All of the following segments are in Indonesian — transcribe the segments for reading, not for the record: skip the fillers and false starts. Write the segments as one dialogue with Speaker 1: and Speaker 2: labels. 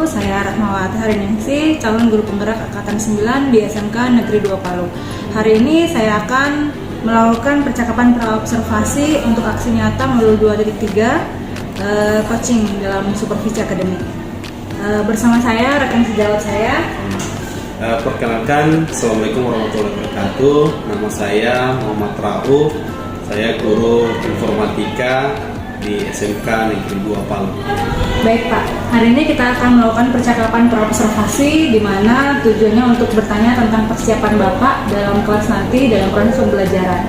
Speaker 1: wabarakatuh. Saya Ratmawati Hariningsih, calon guru penggerak Angkatan 9 di SMK Negeri 2 Palu. Hari ini saya akan melakukan percakapan praobservasi untuk aksi nyata modul 2.3 coaching dalam supervisi akademik. Bersama saya, rekan sejawat saya.
Speaker 2: Perkenalkan, Assalamualaikum warahmatullahi wabarakatuh. Nama saya Muhammad Rauf. Saya guru informatika di SMK Negeri 2 Palu.
Speaker 1: Baik Pak, hari ini kita akan melakukan percakapan praobservasi di mana tujuannya untuk bertanya tentang persiapan Bapak dalam kelas nanti dalam proses pembelajaran.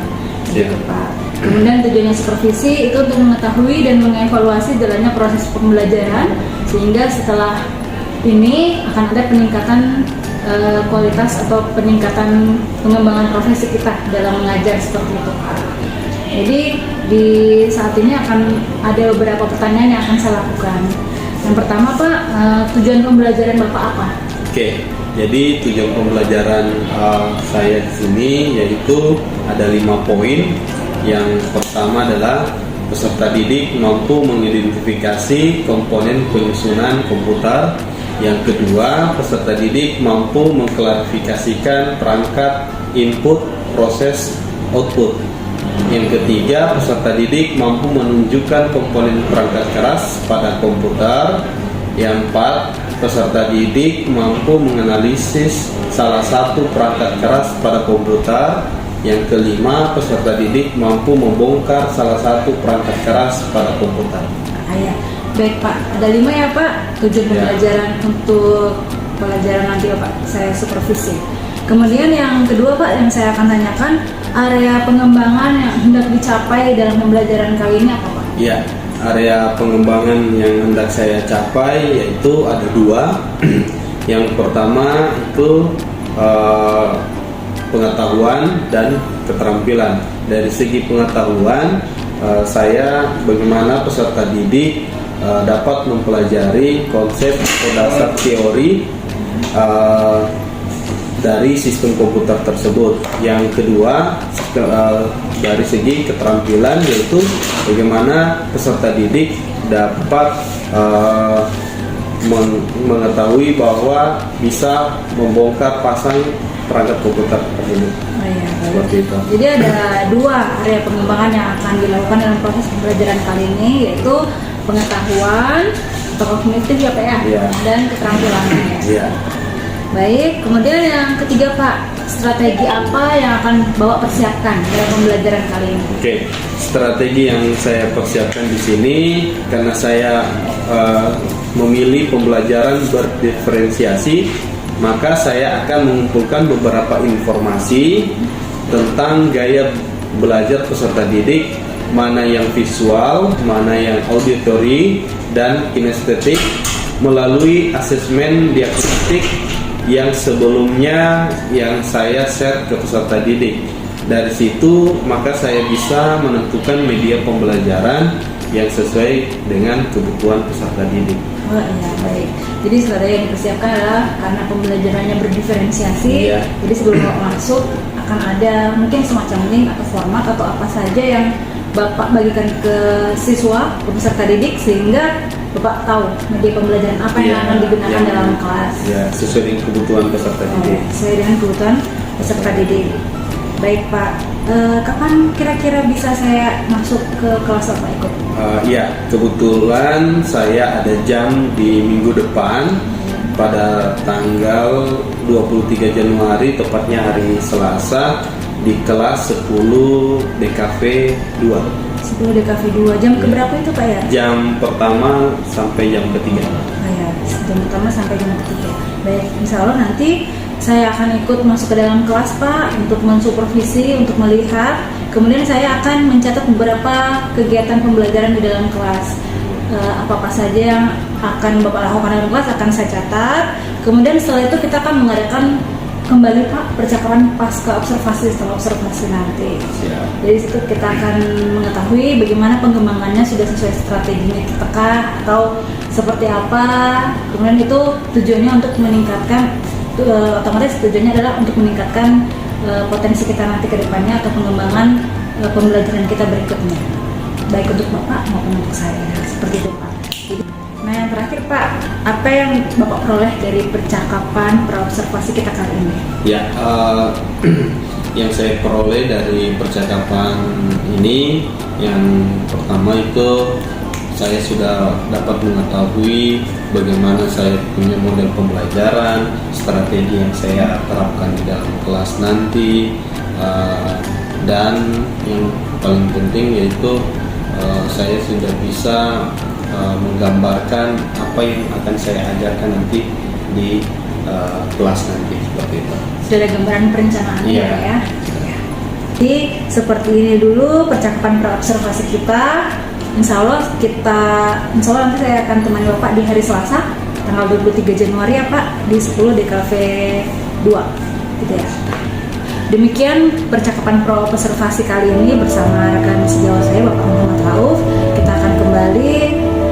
Speaker 1: Gitu, Pak. Kemudian tujuannya supervisi itu untuk mengetahui dan mengevaluasi jalannya proses pembelajaran sehingga setelah ini akan ada peningkatan kualitas atau peningkatan pengembangan profesi kita dalam mengajar seperti itu Pak. Jadi di saat ini akan ada beberapa pertanyaan yang akan saya lakukan. Yang pertama Pak, tujuan pembelajaran Bapak apa?
Speaker 2: Oke, jadi tujuan pembelajaran saya di sini yaitu ada 5 poin. Yang pertama adalah peserta didik mampu mengidentifikasi komponen penyusunan komputer. Yang kedua, peserta didik mampu mengklarifikasikan perangkat input, proses, output. Yang ketiga, peserta didik mampu menunjukkan komponen perangkat keras pada komputer. Yang keempat, peserta didik mampu menganalisis salah satu perangkat keras pada komputer. Yang kelima, peserta didik mampu membongkar salah satu perangkat keras pada komputer.
Speaker 1: Baik Pak, ada 5 ya Pak tujuan pembelajaran untuk pelajaran nanti Pak saya supervisi. Kemudian yang kedua Pak yang saya akan tanyakan, area pengembangan yang hendak dicapai dalam pembelajaran kali ini apa Pak?
Speaker 2: Ya, area pengembangan yang hendak saya capai yaitu ada 2. Yang pertama itu pengetahuan dan keterampilan. Dari segi pengetahuan, saya bagaimana peserta didik dapat mempelajari konsep atau dasar teori dari sistem komputer tersebut. Yang kedua, dari segi keterampilan yaitu bagaimana peserta didik dapat mengetahui bahwa bisa membongkar pasang perangkat komputer tersebut. Seperti itu.
Speaker 1: Jadi ada 2 area pengembangan yang akan dilakukan dalam proses pembelajaran kali ini, yaitu pengetahuan atau kognitif ya Pak ya, dan keterampilannya. Baik, kemudian yang ketiga Pak, strategi apa yang akan Bapak persiapkan dalam pembelajaran kali ini?
Speaker 2: Oke, strategi yang saya persiapkan di sini karena saya memilih pembelajaran berdiferensiasi, maka saya akan mengumpulkan beberapa informasi tentang gaya belajar peserta didik, mana yang visual, mana yang auditory, dan kinestetik melalui asesmen diagnostik yang sebelumnya yang saya share ke peserta didik. Dari situ maka saya bisa menentukan media pembelajaran yang sesuai dengan kebutuhan peserta didik.
Speaker 1: Oh iya, baik. Jadi strategi yang dipersiapkan adalah karena pembelajarannya berdiferensiasi. Jadi sebelum masuk akan ada mungkin semacam link atau format atau apa saja yang Bapak bagikan ke siswa, ke peserta didik sehingga Bapak tahu media pembelajaran apa yang akan digunakan dalam kelas.
Speaker 2: Sesuai dengan kebutuhan peserta didik.
Speaker 1: Sesuai dengan kebutuhan peserta didik. Baik Pak, kapan kira-kira bisa saya masuk ke kelas Bapak ikut?
Speaker 2: Kebetulan saya ada jam di minggu depan pada tanggal 23 Januari, tepatnya hari Selasa, di kelas 10 DKV 2.
Speaker 1: 10 DKV 2, jam keberapa itu Pak ya?
Speaker 2: Jam pertama sampai jam ketiga.
Speaker 1: Jam pertama sampai jam ketiga. Baik, insya Allah nanti saya akan ikut masuk ke dalam kelas Pak untuk mensupervisi, untuk melihat. Kemudian saya akan mencatat beberapa kegiatan pembelajaran di dalam kelas. Apa-apa saja yang akan Bapak lakukan dalam kelas akan saya catat. Kemudian setelah itu kita akan mengadakan kembali Pak percakapan pasca observasi, setelah observasi nanti. Jadi situ kita akan mengetahui bagaimana pengembangannya sudah sesuai strateginya kita atau seperti apa. Kemudian itu tujuannya untuk meningkatkan, otomatis tujuannya adalah untuk meningkatkan potensi kita nanti ke depannya atau pengembangan pembelajaran kita berikutnya, baik untuk Bapak maupun untuk saya. Seperti itu Pak. Nah, yang terakhir Pak, apa yang Bapak peroleh dari percakapan praobservasi kita kali ini?
Speaker 2: Ya, yang saya peroleh dari percakapan ini, yang pertama itu saya sudah dapat mengetahui bagaimana saya punya model pembelajaran, strategi yang saya terapkan di dalam kelas nanti, dan yang paling penting yaitu saya sudah bisa menggambarkan apa yang akan saya ajarkan nanti di kelas nanti, seperti itu.
Speaker 1: Sudah ada gambaran perencanaan
Speaker 2: Iya.
Speaker 1: ya, Pak, ya. Jadi seperti ini dulu percakapan praobservasi kita. Insya Allah nanti saya akan temani Bapak di hari Selasa tanggal 23 Januari ya Pak, di 10 DKV 2 gitu ya. Demikian percakapan praobservasi kali ini bersama rekan sejawat saya Bapak Muhammad Rauf. Kita akan kembali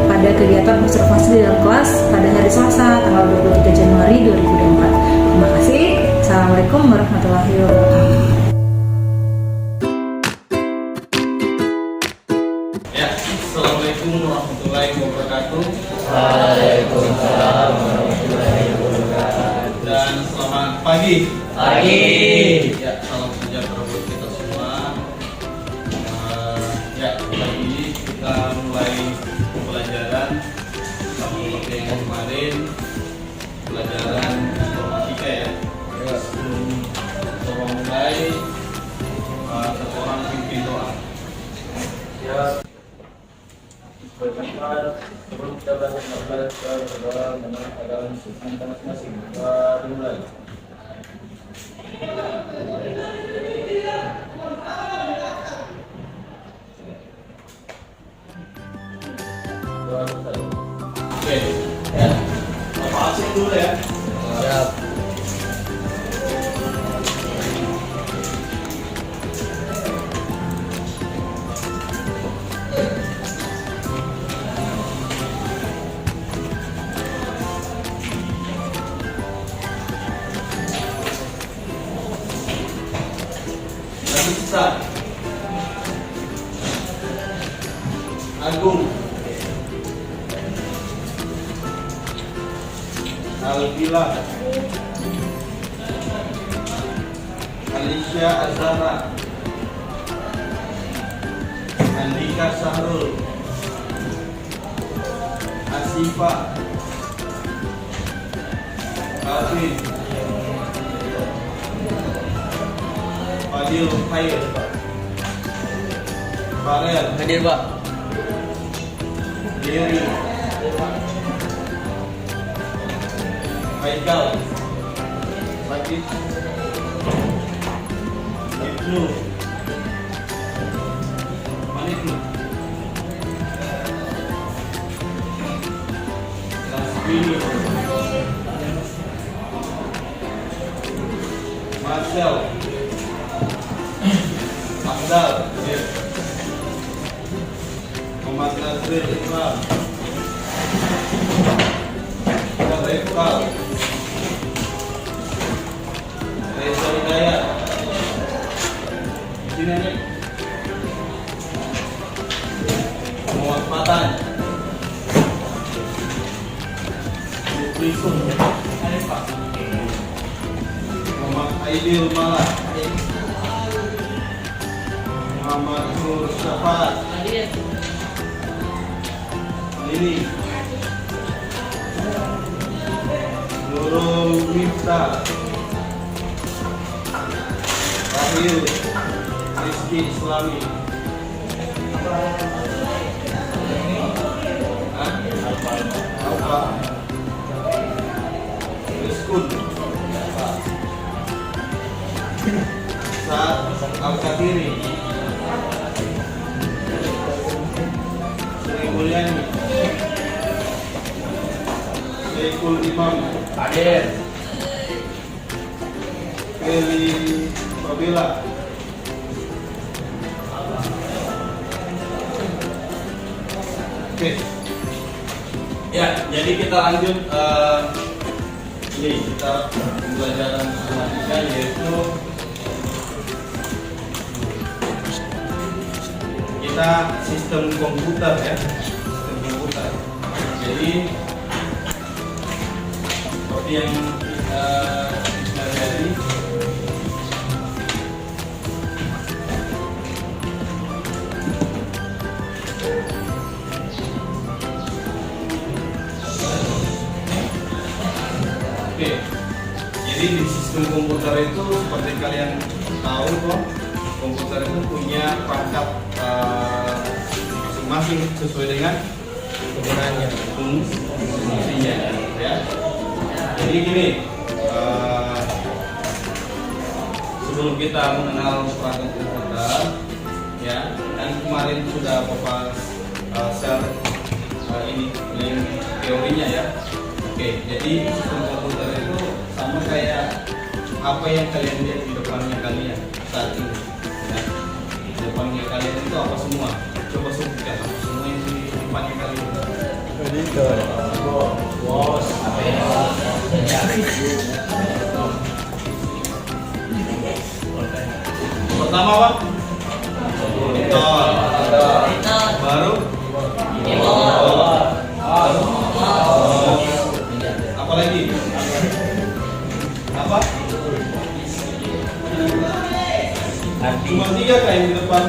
Speaker 1: pada kegiatan observasi di dalam kelas pada hari Selasa tanggal 23 Januari 2024. Terima kasih. Assalamualaikum warahmatullahi wabarakatuh.
Speaker 2: Ya, Assalamualaikum warahmatullahi wabarakatuh.
Speaker 3: Waalaikumsalam warahmatullahi wabarakatuh.
Speaker 2: Dan selamat pagi.
Speaker 3: Pagi.
Speaker 2: Ya, salam sejahtera buat kita semua. Ya, pagi ini kita mulai pelajaran seperti yang kemarin, pelajaran informatika ya. Sebelum kita mulai, satu orang pimpin doa.
Speaker 3: Ya. Bermanfaat. Sebelum kita belajar mengenai kita masing-masing. Dimulai.
Speaker 2: Oke, ya. Bapak absen dulu ya.
Speaker 3: Siap.
Speaker 2: Nabi Isa, Agung, Albila, Alicia Azara, Andika Sahrul, Asifa, Alvin, Fadil Khair, Farel,
Speaker 3: Hadir, Pak.
Speaker 2: Dery, Haikal, Latif, Ibnu, mana Ibnu? Lasbini, Marcel, Abdal, Muhammad Nazril Islam, Rekal, Reza Hidayat, sini nih, Muhammad Matan, Yusuf, Muhammad Aidil Malak, Muhammad Nur Syafat, Lili, Nurul Miftah, Wahyu, Rizki Islami, Alfa, Rizkun, Saad Al-Katiri, Sri Mulyani, Syekhul Imam,
Speaker 3: Hadir.
Speaker 2: Feli Fabila, oke. Ya, jadi kita lanjut ini kita pembelajaran matematika yaitu kita sistem komputer ya, sistem komputer. Oke. Jadi seperti yang kita pelajari, oke. Jadi di sistem komputer itu seperti kalian tahu kok, komputer itu punya perangkat masing-masing sesuai dengan kegunaannya, fungsinya, ya. Jadi gini, sebelum kita mengenal perangkat komputer, ya, dan kemarin sudah Bapak share ini link teorinya ya. Oke, jadi sistem komputer itu sama kayak apa yang kalian lihat di depannya kalian saat ini. Ya. Di depannya kalian itu apa semua? Coba sebutkan apa semua yang di depannya kalian.
Speaker 3: Bos, apa ya?
Speaker 2: Pertama apa? Monitor. Baru? Apa lagi? Apa? Cuma 3 kan yang di depan?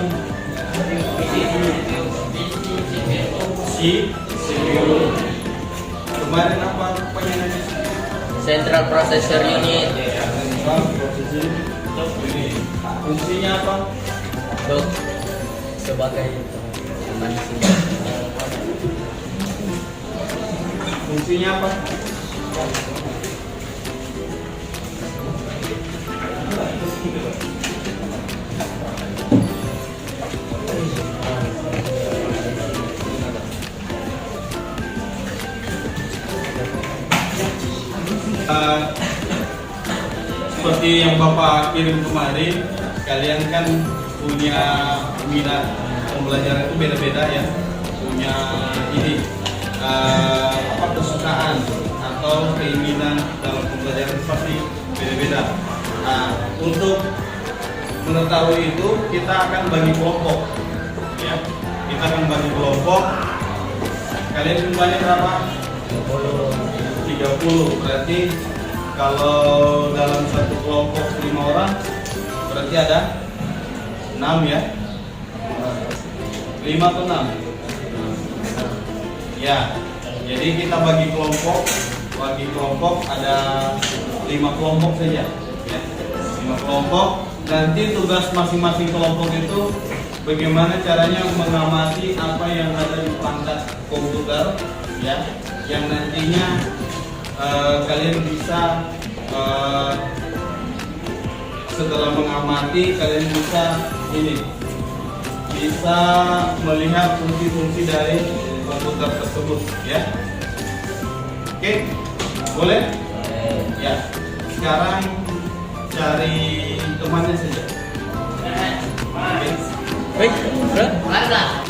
Speaker 2: CPU. Kemarin apa penyanyi?
Speaker 3: Central Processor Unit.
Speaker 2: Fungsinya apa?
Speaker 3: Untuk sebagai teman sini.
Speaker 2: Fungsinya apa? Seperti yang Bapak kirim kemarin, kalian kan punya minat pembelajaran itu beda-beda ya, punya ini kesukaan atau keinginan dalam pembelajaran itu pasti beda-beda. Untuk mengetahui itu kita akan bagi kelompok, ya. Kita akan bagi kelompok. Kalian jumlahnya berapa? 30. Berarti kalau dalam satu kelompok 5 orang, berarti ada 6 ya. 5 atau 6? Ya. Jadi kita bagi kelompok ada 5 kelompok saja, ya. 5 kelompok. Nanti tugas masing-masing kelompok itu bagaimana caranya mengamati apa yang ada di perangkat komputer, ya, yang nantinya kalian bisa setelah mengamati kalian bisa melihat fungsi-fungsi dari komputer tersebut, ya. Oke, boleh? Ya. Sekarang cari temannya saja.
Speaker 3: Mana?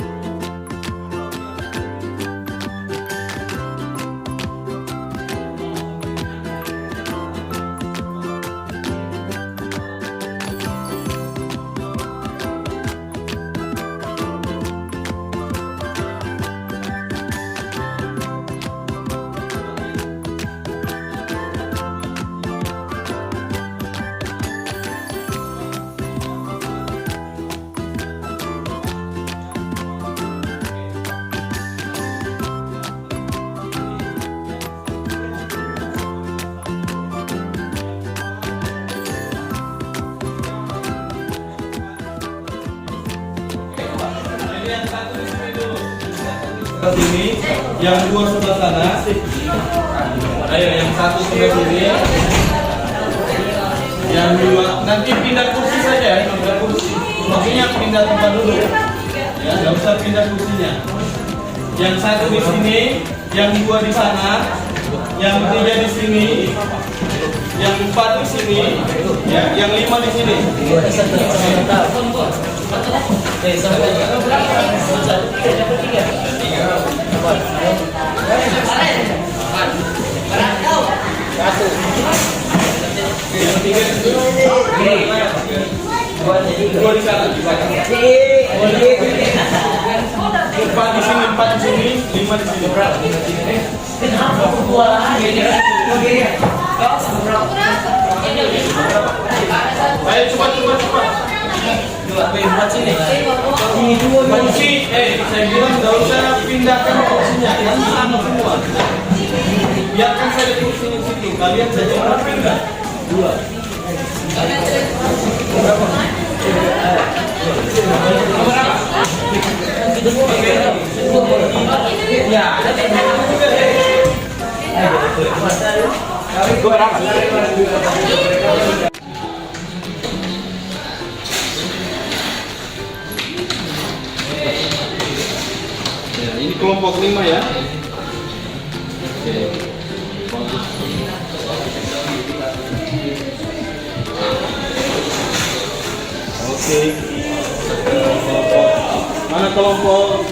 Speaker 2: Sini, yang 2 sebelah sana. Ayo, yang 1 sebelah sini. Yang 2 nanti pindah kursi saja, pindah kursi. Maksudnya pindah tempat duduk. Ya, nggak usah pindah kursinya. Yang 1 di sini, yang 2 di sana, yang 3 di sini, yang 4 di sini, ya, yang 5 di sini. Dua di sana. 4 di sini, 4 di sini, 5 di sini. Ayo cepat. Kunci, saya bilang nggak usah pindahkan kursinya, ini sama semua. Biarkan saya di sini situ, kalian saja mau pindah. 2. Ini kelompok 5 ya. Oke. Oke. Mana kelompok?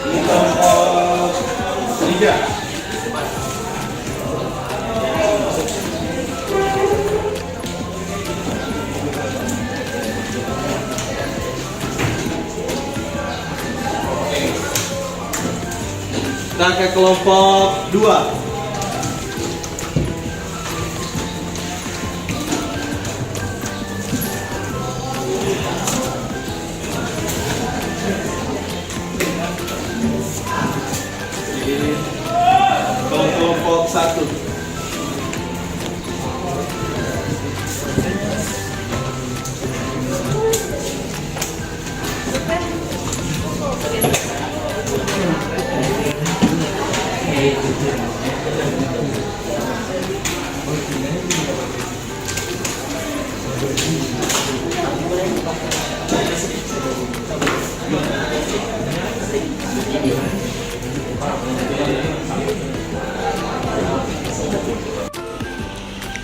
Speaker 2: Ini kelompok 3. Kita ke kelompok 2. Kelompok 1.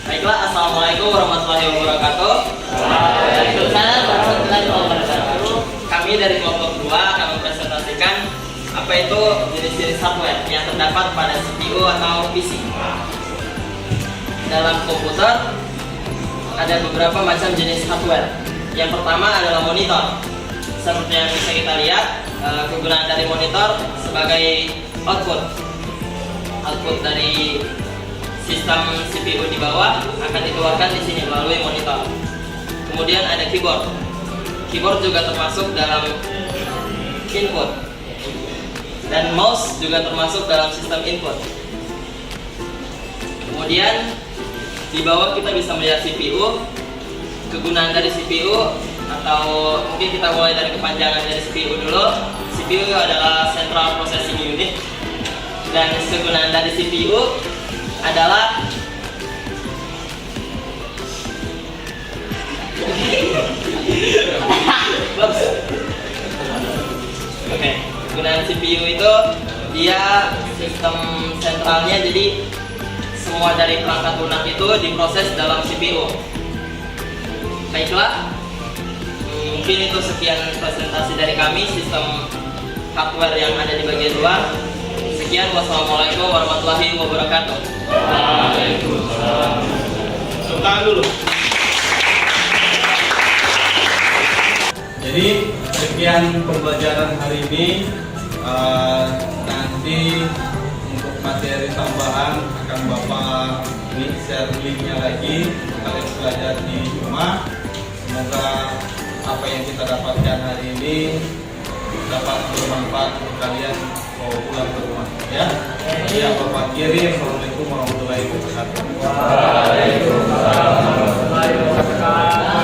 Speaker 3: Baiklah, assalamualaikum warahmatullahi wabarakatuh. Waalaikumsalam warahmatullahi wabarakatuh. Kami dari kelompok 2 akan mempresentasikan apa itu jenis-jenis hardware yang terdapat pada CPU atau PC. Dalam komputer ada beberapa macam jenis hardware. Yang pertama adalah monitor. Seperti yang bisa kita lihat, kegunaan dari monitor sebagai output dari sistem CPU di bawah akan dikeluarkan di sini melalui monitor. Kemudian ada keyboard. Keyboard juga termasuk dalam input. Dan mouse juga termasuk dalam sistem input. Kemudian di bawah kita bisa melihat CPU. Kegunaan dari CPU, atau mungkin kita mulai dari kepanjangan dari CPU dulu. CPU adalah Central Processing Unit. Dan kegunaan dari CPU adalah Oke, kegunaan CPU itu dia sistem sentralnya, jadi semua dari perangkat lunak itu diproses dalam CPU. Baiklah, mungkin itu sekian presentasi dari kami sistem hardware yang ada di bagian luar. Sekian, wassalamualaikum warahmatullahi wabarakatuh.
Speaker 2: Waalaikumsalam. Tepuk tangan dulu. Jadi sekian pembelajaran hari ini. Nanti untuk materi tambahan akan Bapak ini share linknya lagi. Kalian belajar di rumah. Semoga apa yang kita dapatkan hari ini dapat bermanfaat untuk kalian mau pulang ke rumah ya. Ya, Bapak kirim. Assalamualaikum warahmatullahi wabarakatuh. Waalaikumsalam warahmatullahi wabarakatuh.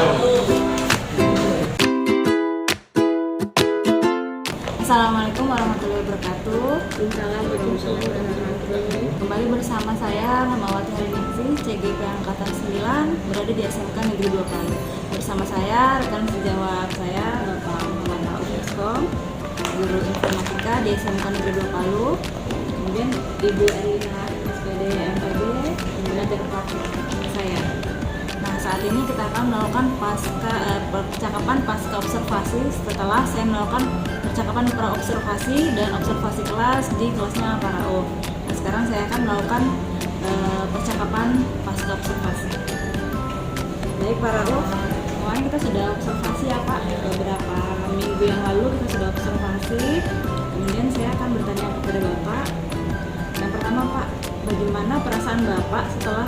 Speaker 1: Assalamualaikum warahmatullahi wabarakatuh. Kembali bersama saya Rahmawati Haryningsih, CGP Angkatan 9, berada di SMK Negeri 2 Palu. Bersama saya rekan sejawat saya Bapak Muhammad Al-Fiskom, guru informatika di SMK Negeri 2 Palu. Kemudian Ibu Erlina SPD MPD, kemudian ada saya. Nah, saat ini kita akan melakukan percakapan pasca observasi setelah saya melakukan percakapan pra-observasi dan observasi kelas di kelasnya Parao. Nah, sekarang saya akan melakukan percakapan pasca observasi. Baik Parao, kemarin kita sudah observasi ya Pak, beberapa minggu yang lalu kita sudah observasi. Kemudian saya akan bertanya kepada Bapak. Yang pertama Pak, bagaimana perasaan Bapak setelah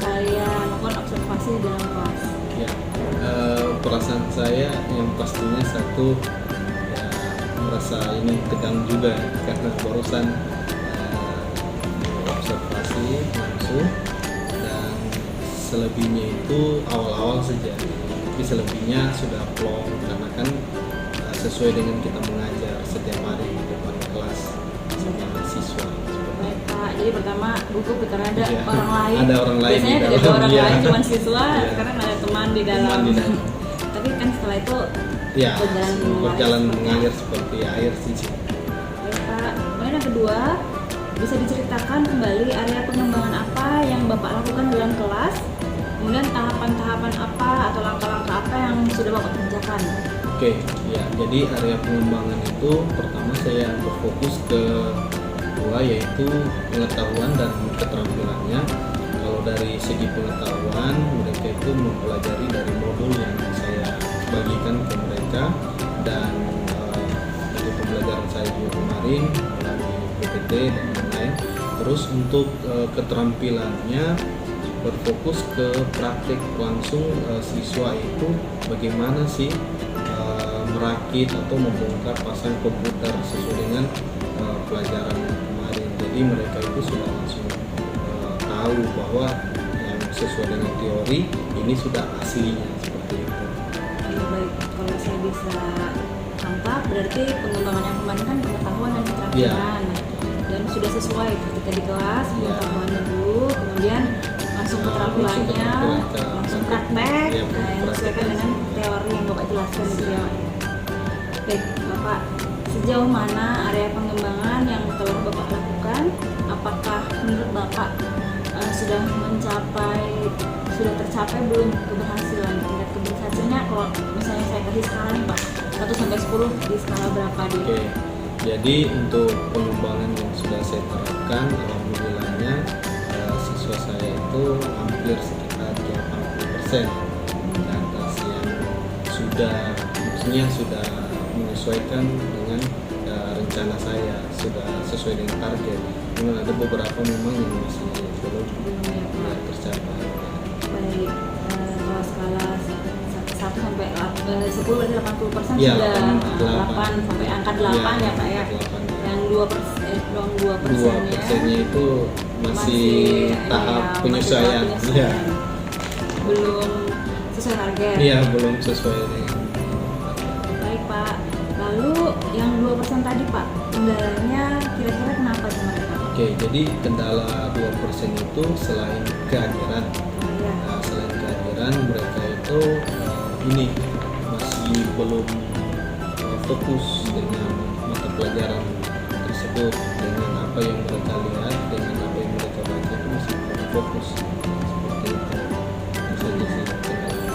Speaker 1: saya melakukan observasi di dalam kelas?
Speaker 4: Ya, perasaan saya yang pastinya satu, ya, merasa ini tegang juga karena barusan observasi langsung, dan selebihnya itu awal-awal saja, tapi selebihnya sudah plong karena kan sesuai dengan kita mengajar setiap hari di depan kelas sama siswa.
Speaker 1: Baik Pak, jadi pertama gugup karena ada
Speaker 4: Iya,
Speaker 1: orang lain.
Speaker 4: ada orang lain
Speaker 1: Biasanya
Speaker 4: di
Speaker 1: tidak ada
Speaker 4: dalam,
Speaker 1: orang
Speaker 4: iya.
Speaker 1: lain, cuma siswa.
Speaker 4: Iya.
Speaker 1: Sekarang ada teman di dalam.
Speaker 4: Teman di dalam.
Speaker 1: Tapi kan setelah itu
Speaker 4: Ya, berjalan
Speaker 1: seperti
Speaker 4: mengalir seperti air sih.
Speaker 1: Baik Pak, kemudian yang kedua, bisa diceritakan kembali area pengembangan apa yang Bapak lakukan dalam kelas, kemudian tahapan-tahapan apa atau langkah-langkah apa yang sudah Bapak kerjakan.
Speaker 4: Oke, ya, jadi area pengembangan itu pertama saya berfokus ke dua, yaitu pengetahuan dan keterampilannya. Kalau dari segi pengetahuan, mereka itu mempelajari dari modul yang saya bagikan ke mereka, dan untuk pembelajaran saya juga kemarin melalui PPT dan lain-lain. Terus untuk keterampilannya berfokus ke praktik langsung, siswa itu bagaimana sih merakit atau membongkar pasang komputer sesuai dengan pelajaran kemarin. Jadi mereka itu sudah langsung tahu bahwa yang sesuai dengan teori ini sudah aslinya seperti itu.
Speaker 1: Baik, kalau saya bisa tangkap berarti pengembangan yang kemarin kan pengetahuan dan keterampilan, dan sudah sesuai ketika di kelas pengetahuannya dulu, kemudian langsung keterampilannya, langsung praktek,
Speaker 4: Iya,
Speaker 1: yang disesuaikan dengan teori yang Bapak jelaskan gitu ya. Baik Bapak, sejauh mana area pengembangan yang telah Bapak lakukan? Apakah menurut Bapak sudah tercapai belum keberhasilan? Tingkat keberhasilannya kalau misalnya saya kasih skala nih Pak, 1 sampai 10 di skala berapa dia?
Speaker 4: Oke, jadi untuk pengembangan yang sudah saya terapkan, alhamdulillahnya siswa saya itu hampir sekitar 80% di atas yang sudah menyesuaikan dengan rencana saya, sudah sesuai dengan target. Namun ada beberapa memang yang masih belum tercapai.
Speaker 1: Baik, kalau skala 1 sampai 10 berarti 80%
Speaker 4: Ya,
Speaker 1: sudah
Speaker 4: 8.
Speaker 1: 8 sampai angka 8 ya Pak ya.
Speaker 4: 8.
Speaker 1: Yang 2%,
Speaker 4: 2%-nya itu masih tahap
Speaker 1: masih
Speaker 4: penyesuaian.
Speaker 1: tahap
Speaker 4: Iya.
Speaker 1: Belum sesuai target.
Speaker 4: Iya, belum sesuai dengan.
Speaker 1: Baik Pak. Lalu yang 2% tadi Pak, kendalanya kira-kira kenapa sih mereka?
Speaker 4: Oke, jadi kendala 2% itu selain kehadiran.
Speaker 1: Oh, iya.
Speaker 4: Nah, selain kehadiran, mereka itu ini masih belum fokus dengan mata pelajaran tersebut, dengan apa yang mereka lihat, dengan apa yang mereka baca itu masih belum fokus seperti itu. Itu saja sih kendala.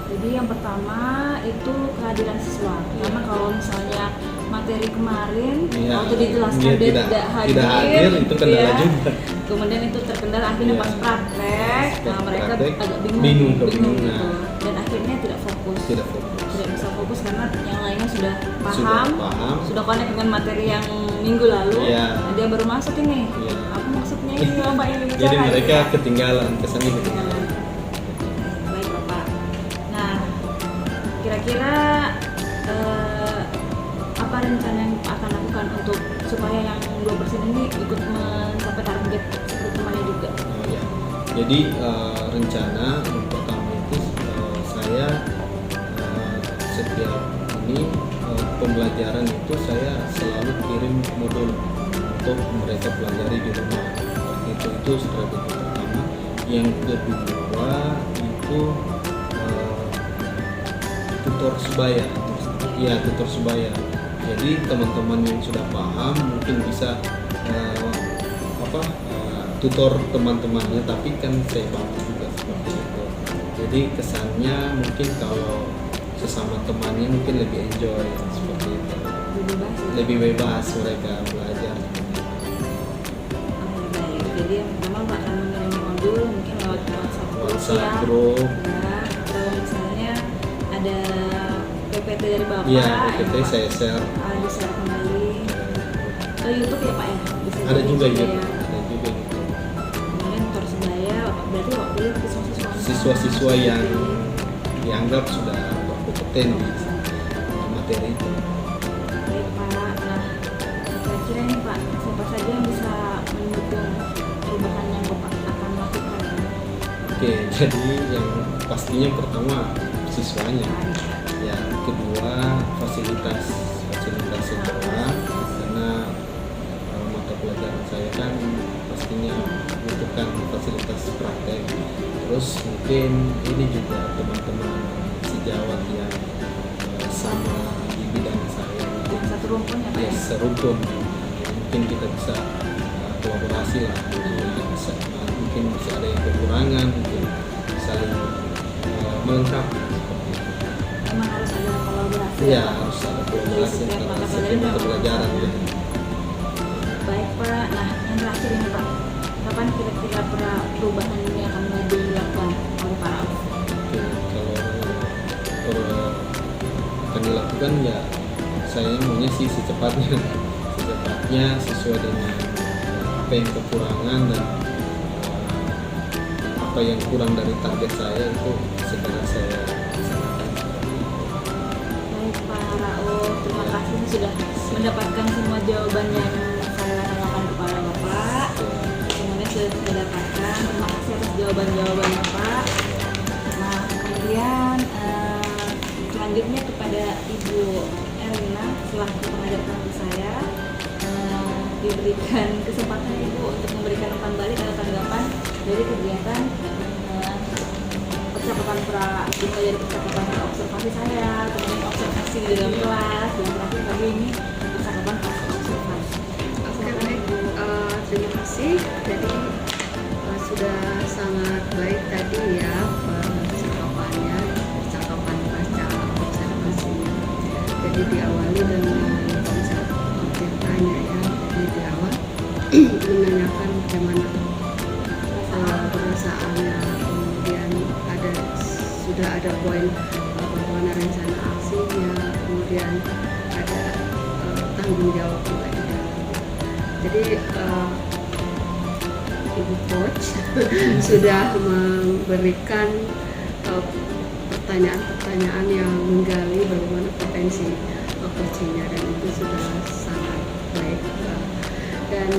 Speaker 1: Jadi yang pertama itu kehadiran siswa. Karena kalau misalnya materi kemarin
Speaker 4: Iya,
Speaker 1: waktu dijelaskan
Speaker 4: dia
Speaker 1: dia
Speaker 4: tidak
Speaker 1: tidak
Speaker 4: hadir, itu kendala
Speaker 1: ya.
Speaker 4: juga.
Speaker 1: Kemudian itu terkendala akhirnya
Speaker 4: Iya.
Speaker 1: pas praktek,
Speaker 4: Pas
Speaker 1: mereka
Speaker 4: praktek,
Speaker 1: agak
Speaker 4: bingung,
Speaker 1: gitu.
Speaker 4: kebingungan.
Speaker 1: Dan akhirnya tidak fokus.
Speaker 4: Tidak fokus.
Speaker 1: Tidak bisa fokus karena yang lainnya sudah
Speaker 4: Sudah
Speaker 1: paham,
Speaker 4: paham.
Speaker 1: sudah connect dengan materi yang minggu lalu.
Speaker 4: Iya.
Speaker 1: Nah, dia baru masuk ini.
Speaker 4: Iya.
Speaker 1: Apa maksudnya ini Bapak ini bicara?
Speaker 4: Jadi mereka
Speaker 1: gitu.
Speaker 4: ketinggalan, kesannya ketinggalan.
Speaker 1: Baik Bapak. Nah, kira-kira apa rencana yang akan lakukan untuk supaya yang 2% ini ikut mencapai target seperti temannya juga?
Speaker 4: Oh, ya. Jadi rencana yang pertama itu saya setiap ini pembelajaran itu saya selalu kirim modul untuk mereka pelajari di rumah. Itu strategi pertama. Yang kedua itu tutor sebaya. Iya, tutor sebaya. Jadi teman-teman yang sudah paham mungkin bisa tutor teman-temannya, tapi kan saya bantu juga seperti itu. Jadi kesannya mungkin kalau sesama temannya mungkin lebih enjoy seperti itu. Lebih bebas mereka belajar.
Speaker 1: Baik. Jadi yang pertama Pak akan mengirim modul mungkin lewat WhatsApp
Speaker 4: WhatsApp group.
Speaker 1: ya, atau misalnya ada PPT dari Bapak.
Speaker 4: Iya, PPT saya share.
Speaker 1: Di share kembali ke YouTube ya Pak ya. Bisa
Speaker 4: Ada
Speaker 1: jadi
Speaker 4: juga
Speaker 1: ya.
Speaker 4: ya, ada juga gitu.
Speaker 1: Kemudian Torsebaya, berarti waktu itu
Speaker 4: Siswa-siswa yang dianggap sudah berkompeten di materi itu.
Speaker 1: Baik Pak. Nah, kira-kira ini Pak, siapa saja yang bisa mendukung perubahan yang Bapak akan lakukan?
Speaker 4: Oke, jadi yang pastinya pertama siswanya, yang kedua fasilitas sekolah, karena mata pelajaran saya kan pastinya membutuhkan fasilitas praktek. Terus mungkin ini juga teman-teman sejawat yang sama di bidang saya, mungkin
Speaker 1: Satu rumpun ya Pak
Speaker 4: ya
Speaker 1: ya?
Speaker 4: serumpun, mungkin kita bisa kolaborasi lah, mungkin bisa ada yang kekurangan, mungkin saling melengkapi seperti itu.
Speaker 1: Memang harus ada kolaborasi
Speaker 4: Ya
Speaker 1: Pak?
Speaker 4: harus ada kolaborasi
Speaker 1: Setiap
Speaker 4: antara
Speaker 1: mata
Speaker 4: setiap mata pelajaran ya.
Speaker 1: Baik Pak, nah yang terakhir ini Pak, kapan kira-kira perubahan ini akan mulai dilakukan oleh para Rauf?
Speaker 4: Oke, kalau akan dilakukan ya saya maunya sih secepatnya sesuai dengan apa yang kekurangan dan apa yang kurang dari target saya itu segera saya laksanakan.
Speaker 1: Baik Pak Rauf, terima kasih sudah mendapatkan semua jawaban yang saya tanyakan kepada Bapak. Kemudian sudah saya dapatkan, terima kasih atas jawaban-jawaban Bapak. Nah, kemudian selanjutnya kepada Ibu Erlina selaku pengajar kampus saya, diberikan kesempatan Ibu untuk memberikan umpan balik atau tanggapan dari kegiatan percakapan dimulai dari percakapan observasi saya, kemudian observasi di dalam kelas, dan terakhir kali ini percakapan pas observasi.
Speaker 5: Oke, baik. Terima kasih. Jadi sudah sangat baik tadi ya percakapan pasca observasinya. Jadi diawali dengan konsep objek tanya ya. Jadi di awal menanyakan bagaimana perasaannya, kemudian sudah ada poin bagaimana rencana aksinya, kemudian ada tanggung jawab juga di dalam. Jadi Ibu Coach sudah memberikan pertanyaan-pertanyaan yang menggali bagaimana potensi coachingnya, dan itu sudah sangat baik. Dan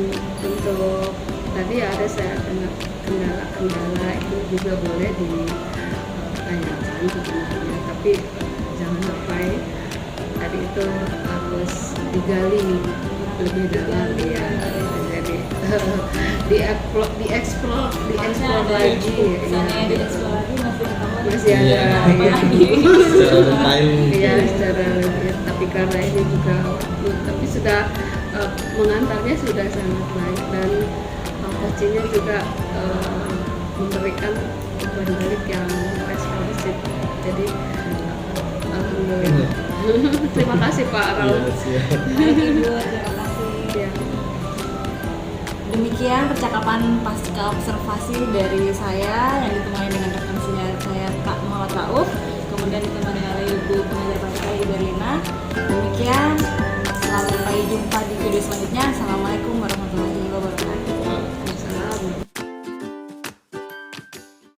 Speaker 5: untuk tadi ada saya dengar kendala-kendala itu juga boleh ditanyakan sebenarnya, tapi jangan sampai tadi itu harus digali lebih dalam ya. Jadi dieksplor lagi
Speaker 1: Misalnya dieksplor lagi
Speaker 5: masih ada
Speaker 4: Iya. Secara detail
Speaker 5: ya secara lebih, tapi karena ini juga waktu, tapi sudah mengantarnya sudah sangat baik, dan coachingnya juga memberikan umpan balik yang responsif. Jadi alhamdulillah. Terima kasih Pak Rauf.
Speaker 4: Iya, siap.
Speaker 1: Baik Ibu, terima kasih.
Speaker 5: Ya.
Speaker 1: Demikian percakapan pasca observasi dari saya yang ditemani dengan rekan senior saya Kak Muhammad Rauf, kemudian ditemani oleh Ibu pengajar pasca Ibu Erlina. Demikian, sampai jumpa di video selanjutnya. Assalamualaikum.